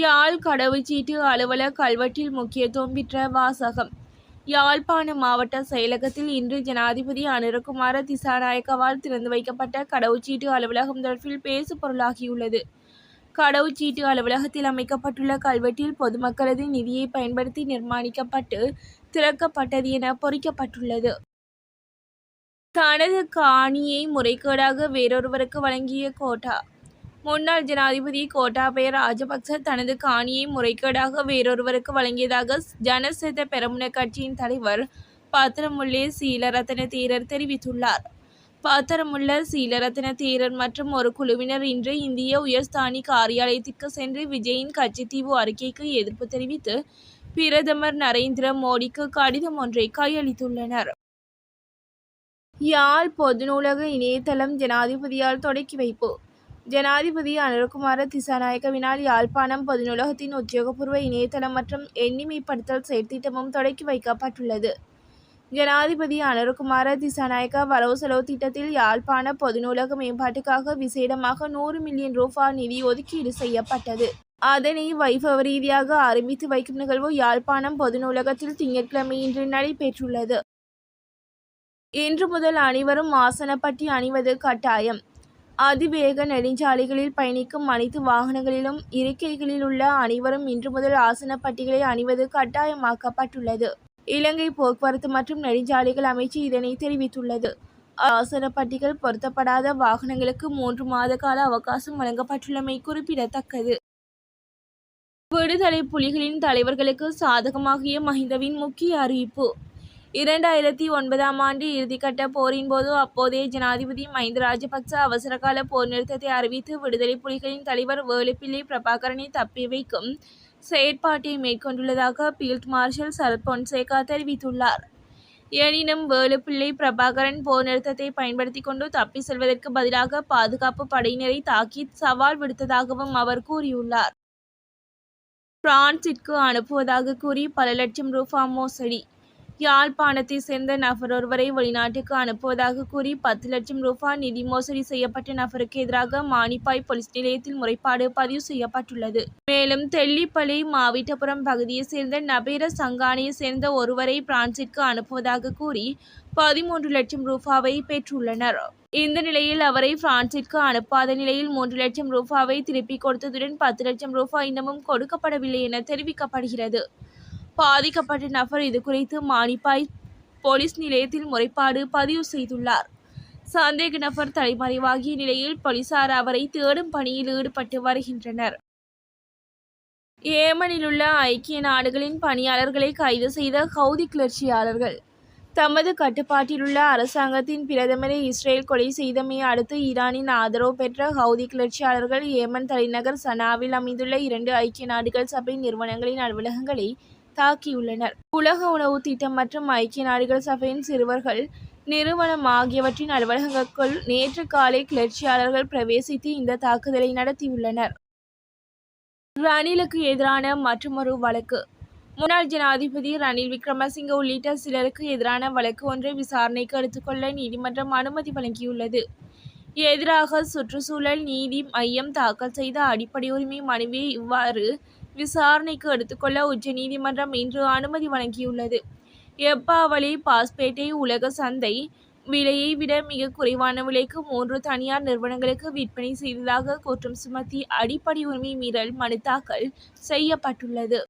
யாழ் கடவுச்சீட்டு அலுவலக கல்வெட்டில் முக்கியத்துவம் பெற்ற வாசகம். யாழ்ப்பாண மாவட்ட செயலகத்தில் இன்று ஜனாதிபதி அனுரகுமார திசாநாயக்கவால் திறந்து வைக்கப்பட்ட கடவுச்சீட்டு அலுவலகம் தொடர்பில் பேசு பொருளாகியுள்ளது. கடவுச்சீட்டு அலுவலகத்தில் அமைக்கப்பட்டுள்ள கல்வெட்டில் பொதுமக்களது நிதியை பயன்படுத்தி நிர்மாணிக்கப்பட்டு திறக்கப்பட்டது என பொறிக்கப்பட்டுள்ளது. தனது காணியை முறைகேடாக வேறொருவருக்கு வழங்கிய கோட்டா. முன்னாள் ஜனாதிபதி கோட்டாபய ராஜபக்ச தனது காணியை முறைகேடாக வேறொருவருக்கு வழங்கியதாக ஜனசெத பெரமுன கட்சியின் தலைவர் பத்திரமுல்லே சீலரத்ன தேரர் தெரிவித்துள்ளார். பத்திரமுல்ல சீலரத்ன தேரர் மற்றும் ஒரு குழுவினர் இன்று இந்திய உயர்ஸ்தானி காரியாலயத்திற்கு சென்று விஜயின் கட்சித்தீவு அறிக்கைக்கு எதிர்ப்பு தெரிவித்து பிரதமர் நரேந்திர மோடிக்கு கடிதம் ஒன்றை கையளித்துள்ளனர். யாழ் பொது நூலக இணையதளம் ஜனாதிபதியால் தொடக்கி வைப்பு. ஜனாதிபதி அனுரகுமார திசாநாயக்கவினால் யாழ்ப்பாணம் பொது நூலகத்தின் உத்தியோகபூர்வ இணையதளம் மற்றும் எண்ணிமைப்படுத்தல் செயற்திட்டமும் தொடக்கி வைக்கப்பட்டுள்ளது. ஜனாதிபதி அனுரகுமார திசாநாயக்க வரவு செலவு திட்டத்தில் யாழ்ப்பாண பொது நூலக மேம்பாட்டுக்காக விசேடமாக 100 மில்லியன் ரூபாய் நிதி ஒதுக்கீடு செய்யப்பட்டது. அதனை வைபவ ரீதியாக ஆரம்பித்து வைக்கும் நிகழ்வு யாழ்ப்பாணம் பொது நூலகத்தில் திங்கட்கிழமை இன்று நடைபெற்றுள்ளது. இன்று முதல் அனைவரும் ஆசனப்பட்டி அணிவது கட்டாயம். அதிவேக நெடுஞ்சாலைகளில் பயணிக்கும் அனைத்து வாகனங்களிலும் இருக்கைகளில் உள்ள அனைவரும் இன்று முதல் ஆசனப்பட்டிகளை அணிவது கட்டாயமாக்கப்பட்டுள்ளது. இலங்கை போக்குவரத்து மற்றும் நெடுஞ்சாலைகள் அமைச்சு இதனை தெரிவித்துள்ளது. ஆசனப்பட்டிகள் பொருத்தப்படாத வாகனங்களுக்கு 3 மாத கால அவகாசம் வழங்கப்பட்டுள்ளமை குறிப்பிடத்தக்கது. விடுதலை புலிகளின் தலைவர்களுக்கு சாதகமாகிய மஹிந்தவின் முக்கிய அறிவிப்பு. 2009ஆம் ஆண்டு இறுதிக்கட்ட போரின் போது அப்போதைய ஜனாதிபதி மஹிந்த ராஜபக்ச அவசரகால போர் நிறுத்தத்தை அறிவித்து விடுதலை புலிகளின் தலைவர் வேலுப்பிள்ளை பிரபாகரனை தப்பி வைக்கும் செயற்பாட்டை மேற்கொண்டுள்ளதாக பீல்ட் மார்ஷல் சரத் பொன்சேகா தெரிவித்துள்ளார். எனினும் வேலுப்பிள்ளை பிரபாகரன் போர் நிறுத்தத்தை பயன்படுத்தி கொண்டு தப்பி செல்வதற்கு பதிலாக பாதுகாப்பு படையினரை தாக்கி சவால் விடுத்ததாகவும் அவர் கூறியுள்ளார். பிரான்சிற்கு அனுப்புவதாக கூறி பல லட்சம் ரூபாய் மோசடி. யாழ்ப்பாணத்தை சேர்ந்த நபர் ஒருவரை வெளிநாட்டுக்கு அனுப்புவதாக கூறி 10 லட்சம் ரூபாய் நிதி மோசடி செய்யப்பட்ட நபருக்கு எதிராக மானிப்பாய் போலீஸ் நிலையத்தில் முறைப்பாடு பதிவு செய்யப்பட்டுள்ளது. மேலும் தெல்லிப்பளை மாவிட்டபுரம் பகுதியை சேர்ந்த நபேர சங்கானையை சேர்ந்த ஒருவரை பிரான்சிற்கு அனுப்புவதாக கூறி 13 லட்சம் ரூபாவை பெற்றுள்ளனர். இந்த நிலையில் அவரை பிரான்சிற்கு அனுப்பாத நிலையில் 3 லட்சம் ரூபாவை திருப்பிக் கொடுத்ததுடன் 10 லட்சம் ரூபாய் இன்னமும் கொடுக்கப்படவில்லை என தெரிவிக்கப்படுகிறது. பாதிக்கப்பட்ட நபர் இதுகுறித்து மானிப்பாய் போலீஸ் நிலையத்தில் முறைப்பாடு பதிவு செய்துள்ளார். சந்தேக நபர் தலைமறைவாகிய நிலையில் போலீசார் அவரை தேடும் பணியில் ஈடுபட்டு வருகின்றனர். ஏமனில் உள்ள ஐக்கிய நாடுகளின் பணியாளர்களை கைது செய்த ஹவுதி கிளர்ச்சியாளர்கள். தமது கட்டுப்பாட்டிலுள்ள அரசாங்கத்தின் பிரதமரை இஸ்ரேல் கொலை செய்தமையை அடுத்து ஈரானின் ஆதரவு பெற்ற ஹவுதி கிளர்ச்சியாளர்கள் ஏமன் தலைநகர் சனாவில் அமைந்துள்ள 2 ஐக்கிய நாடுகள் சபை நிறுவனங்களின் அலுவலகங்களை தாக்கியுள்ளனர். உலக உணவு திட்டம் மற்றும் ஐக்கிய நாடுகள் சபையின் சிறுவர்கள் நிறுவனம் ஆகியவற்றின் அலுவலகங்களுக்குள் நேற்று காலை கிளர்ச்சியாளர்கள் பிரவேசித்து இந்த தாக்குதலை நடத்தியுள்ளனர். ரணிலுக்கு எதிரான மற்றொரு வழக்கு. முன்னாள் ஜனாதிபதி ரணில் விக்ரமசிங்க உள்ளிட்ட சிலருக்கு எதிரான வழக்கு ஒன்றை விசாரணைக்கு எடுத்துக்கொள்ள நீதிமன்றம் அனுமதி வழங்கியுள்ளது. எதிராக சுற்றுச்சூழல் நீதி மையம் தாக்கல் செய்த அடிப்படை உரிமை மனுவை இவ்வாறு விசாரணைக்கு எடுத்துக்கொள்ள உச்சநீதிமன்றம் இன்று அனுமதி வழங்கியுள்ளது. எப்பாவளி பாஸ்பேட்டை உலக சந்தை விலையை விட மிக குறைவான விலைக்கு 3 தனியார் நிறுவனங்களுக்கு விற்பனை செய்ததாக குற்றம் சுமத்தி அடிப்படை உரிமை மீறல் மனு தாக்கல் செய்யப்பட்டுள்ளது.